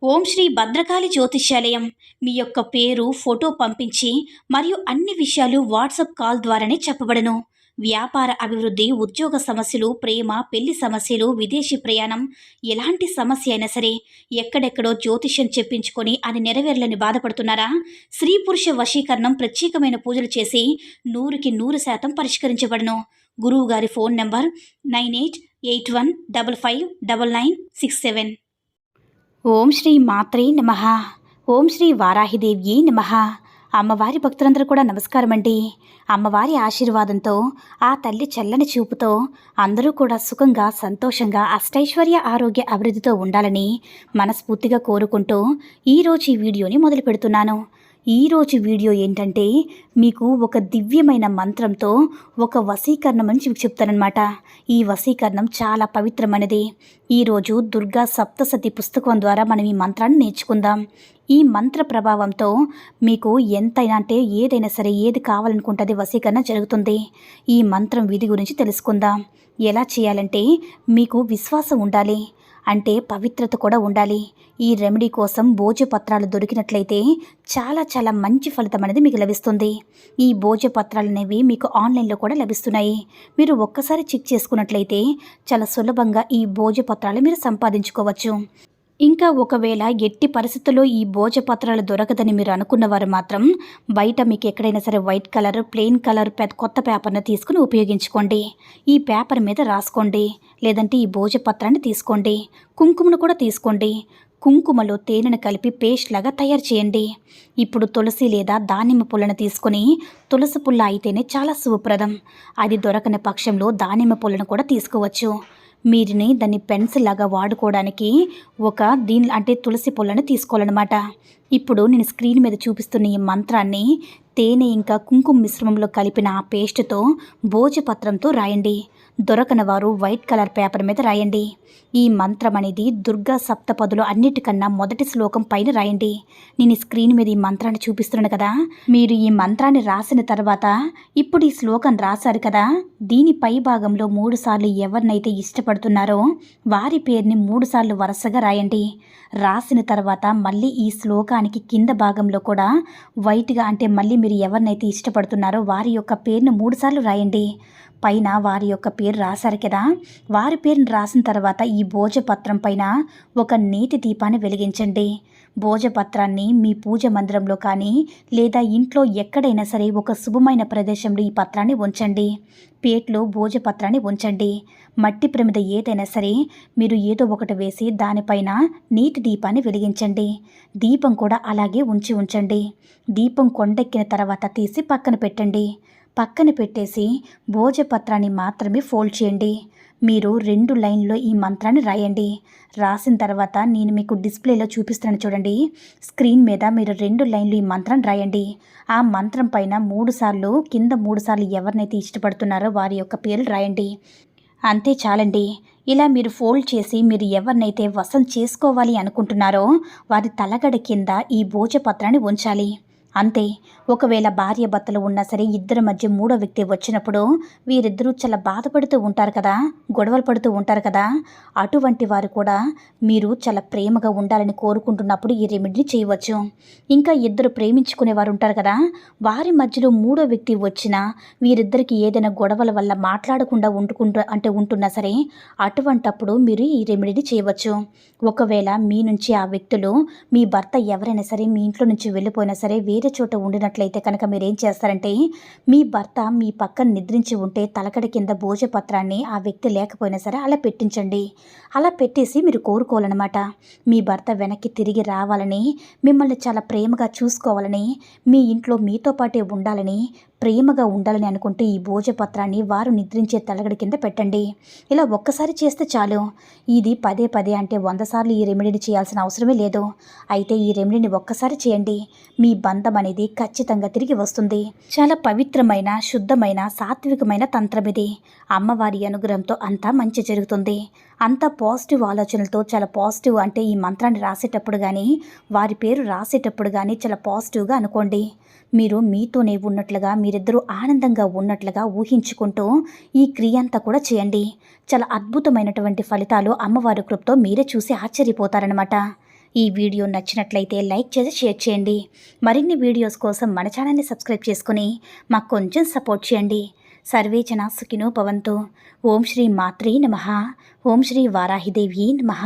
ఓం శ్రీ భద్రకాళి జ్యోతిష్యాలయం. మీ యొక్క పేరు, ఫోటో పంపించి మరియు అన్ని విషయాలు వాట్సాప్ కాల్ ద్వారానే చెప్పబడను. వ్యాపార అభివృద్ధి, ఉద్యోగ సమస్యలు, ప్రేమ, పెళ్లి సమస్యలు, విదేశీ ప్రయాణం, ఎలాంటి సమస్య అయినా సరే ఎక్కడెక్కడో జ్యోతిష్యం చెప్పించుకొని అది నెరవేర్లని బాధపడుతున్నారా? స్త్రీ పురుష వశీకరణం ప్రత్యేకమైన పూజలు చేసి 100% పరిష్కరించబడను. గురువు గారి ఫోన్ నంబర్ 9881559967. ఓం శ్రీ మాత్రే నమః. ఓం శ్రీ వారాహిదేవ్యే నమః. అమ్మవారి భక్తులందరూ కూడా నమస్కారం అండి. అమ్మవారి ఆశీర్వాదంతో, ఆ తల్లి చల్లని చూపుతో అందరూ కూడా సుఖంగా, సంతోషంగా, అష్టైశ్వర్య, ఆరోగ్య అభివృద్ధితో ఉండాలని మనస్ఫూర్తిగా కోరుకుంటూ ఈరోజు ఈ వీడియోని మొదలు పెడుతున్నాను. ఈరోజు వీడియో ఏంటంటే, మీకు ఒక దివ్యమైన మంత్రంతో ఒక వశీకరణం అని చెప్తానమాట. ఈ వశీకరణం చాలా పవిత్రమైనది. ఈరోజు దుర్గా సప్తసతి పుస్తకం ద్వారా మనం ఈ మంత్రాన్ని నేర్చుకుందాం. ఈ మంత్ర ప్రభావంతో మీకు ఎంతైనా అంటే ఏదైనా సరే, ఏది కావాలనుకుంటుంది వశీకరణ జరుగుతుంది. ఈ మంత్రం విధి గురించి తెలుసుకుందాం. ఎలా చేయాలంటే, మీకు విశ్వాసం ఉండాలి, అంటే పవిత్రత కూడా ఉండాలి. ఈ రెమెడీ కోసం భోజపత్రాలు దొరికినట్లయితే చాలా చాలా మంచి ఫలితం అనేది మీకు లభిస్తుంది. ఈ భోజపత్రాలు అనేవి మీకు ఆన్లైన్లో కూడా లభిస్తున్నాయి. మీరు ఒక్కసారి చెక్ చేసుకున్నట్లయితే చాలా సులభంగా ఈ భోజపత్రాలు మీరు సంపాదించుకోవచ్చు. ఇంకా ఒకవేళ ఎట్టి పరిస్థితుల్లో ఈ భోజపత్రాలు దొరకదని మీరు అనుకున్నవారు మాత్రం బయట మీకు ఎక్కడైనా సరే వైట్ కలర్, ప్లెయిన్ కలర్ కొత్త పేపర్ని తీసుకుని ఉపయోగించుకోండి. ఈ పేపర్ మీద రాసుకోండి, లేదంటే ఈ భోజపత్రాన్ని తీసుకోండి. కుంకుమను కూడా తీసుకోండి. కుంకుమలో తేనెను కలిపి పేస్ట్ లాగా తయారు చేయండి. ఇప్పుడు తులసి లేదా దానిమ్మ పుల్లను తీసుకొని, తులసి పుల్ల అయితేనే చాలా శుభప్రదం. అది దొరకని పక్షంలో దానిమ్మ పుల్లను కూడా తీసుకోవచ్చు. మీరుని దాన్ని పెన్సిల్ లాగా వాడుకోవడానికి అంటే తులసి పుల్లని తీసుకోవాలన్నమాట. ఇప్పుడు నేను స్క్రీన్ మీద చూపిస్తున్న ఈ మంత్రాన్ని తేనె ఇంకా కుంకుమ మిశ్రమంలో కలిపిన ఆ పేస్ట్తో భోజపత్రంతో రాయండి. దొరకని వారు వైట్ కలర్ పేపర్ మీద రాయండి. ఈ మంత్రం అనేది దుర్గా సప్తపదులు అన్నిటికన్నా మొదటి శ్లోకం పైన రాయండి. నేను ఈ స్క్రీన్ మీద ఈ మంత్రాన్ని చూపిస్తున్నాను కదా, మీరు ఈ మంత్రాన్ని రాసిన తర్వాత ఇప్పుడు ఈ శ్లోకం రాశారు కదా, దీని పై భాగంలో 3 సార్లు ఎవరినైతే ఇష్టపడుతున్నారో వారి పేరుని 3 సార్లు వరుసగా రాయండి. రాసిన తర్వాత మళ్ళీ ఈ శ్లోకానికి కింద భాగంలో కూడా వైట్గా, అంటే మళ్ళీ మీరు ఎవరినైతే ఇష్టపడుతున్నారో వారి యొక్క పేరుని 3 సార్లు రాయండి. పైన వారి యొక్క పేరు రాశారు కదా, వారి పేరుని రాసిన తర్వాత ఈ భోజపత్రం పైన ఒక నీటి దీపాన్ని వెలిగించండి. భోజపత్రాన్ని మీ పూజ మందిరంలో కానీ లేదా ఇంట్లో ఎక్కడైనా సరే ఒక శుభమైన ప్రదేశంలో ఈ పత్రాన్ని ఉంచండి. పేట్లో భోజపత్రాన్ని ఉంచండి. మట్టి ప్రమిద ఏదైనా సరే మీరు ఏదో ఒకటి వేసి దానిపైన నీటి దీపాన్ని వెలిగించండి. దీపం కూడా అలాగే ఉంచండి. దీపం కొండెక్కిన తర్వాత తీసి పక్కన పెట్టండి. పక్కన పెట్టేసి భోజపత్రాన్ని మాత్రమే ఫోల్డ్ చేయండి. మీరు 2 లైన్లో ఈ మంత్రాన్ని రాయండి. రాసిన తర్వాత నేను మీకు డిస్ప్లేలో చూపిస్తాను చూడండి. స్క్రీన్ మీద మీరు 2 లైన్లు ఈ మంత్రాన్ని రాయండి. ఆ మంత్రం పైన 3 సార్లు, కింద 3 సార్లు ఎవరినైతే ఇష్టపడుతున్నారో వారి యొక్క పేర్లు రాయండి. అంతే చాలండి. ఇలా మీరు ఫోల్డ్ చేసి మీరు ఎవరినైతే వశం చేసుకోవాలి అనుకుంటున్నారో వారి తలగడ కింద ఈ భోజపత్రాన్ని ఉంచాలి. అంతే. ఒకవేళ భార్య భర్తలు ఉన్నా సరే ఇద్దరి మధ్య 3వ వ్యక్తి వచ్చినప్పుడు వీరిద్దరూ చాలా బాధపడుతూ ఉంటారు కదా, గొడవలు పడుతూ ఉంటారు కదా, అటువంటి వారు కూడా మీరు చాలా ప్రేమగా ఉండాలని కోరుకుంటున్నప్పుడు ఈ రెమెడీని చేయవచ్చు. ఇంకా ఇద్దరు ప్రేమించుకునే వారు ఉంటారు కదా, వారి మధ్యలో 3వ వ్యక్తి వచ్చినా వీరిద్దరికి ఏదైనా గొడవల వల్ల మాట్లాడకుండా ఉంటున్నా సరే అటువంటప్పుడు మీరు ఈ రెమెడీని చేయవచ్చు. ఒకవేళ మీ నుంచి ఆ వ్యక్తులు, మీ భర్త ఎవరైనా సరే మీ ఇంట్లో నుంచి వెళ్ళిపోయినా సరే వేరే చోట ఉండినట్లయితే కనుక మీరేం చేస్తారంటే, మీ భర్త మీ పక్కన నిద్రించి ఉంటే తలకడ కింద భోజపత్రాన్ని ఆ వ్యక్తి లేకపోయినా సరే అలా పెట్టించండి. అలా పెట్టేసి మీరు కోరుకోవాలన్నమాట. మీ భర్త వెనక్కి తిరిగి రావాలని, మిమ్మల్ని చాలా ప్రేమగా చూసుకోవాలని, మీ ఇంట్లో మీతో పాటే ఉండాలని, ప్రేమగా ఉండాలని అనుకుంటే ఈ భోజపత్రాన్ని వారు నిద్రించే తలగడి కింద పెట్టండి. ఇలా ఒక్కసారి చేస్తే చాలు. ఇది పదే పదే అంటే 100 సార్లు ఈ రెమెడీని చేయాల్సిన అవసరమే లేదు. అయితే ఈ రెమెడీని ఒక్కసారి చేయండి. మీ బంధం అనేది ఖచ్చితంగా తిరిగి వస్తుంది. చాలా పవిత్రమైన, శుద్ధమైన, సాత్వికమైన తంత్రం ఇది. అమ్మవారి అనుగ్రహంతో అంతా మంచి జరుగుతుంది. అంత పాజిటివ్ ఆలోచనలతో, చాలా పాజిటివ్ అంటే ఈ మంత్రాన్ని రాసేటప్పుడు కానీ వారి పేరు రాసేటప్పుడు కానీ చాలా పాజిటివ్గా అనుకోండి. మీరు మీతోనే ఉన్నట్లుగా, మీరిద్దరూ ఆనందంగా ఉన్నట్లుగా ఊహించుకుంటూ ఈ క్రియ అంతా కూడా చేయండి. చాలా అద్భుతమైనటువంటి ఫలితాలు అమ్మవారి కృపతో మీరే చూసి ఆశ్చర్యపోతారనమాట. ఈ వీడియో నచ్చినట్లయితే లైక్ చేసి షేర్ చేయండి. మరిన్ని వీడియోస్ కోసం మన ఛానల్ని సబ్స్క్రైబ్ చేసుకుని మాకు కొంచెం సపోర్ట్ చేయండి. సర్వే జనా సుఖినో భవంతు. ఓం శ్రీ మాత్రే నమః. ఓం శ్రీ వారాహిదేవి నమః.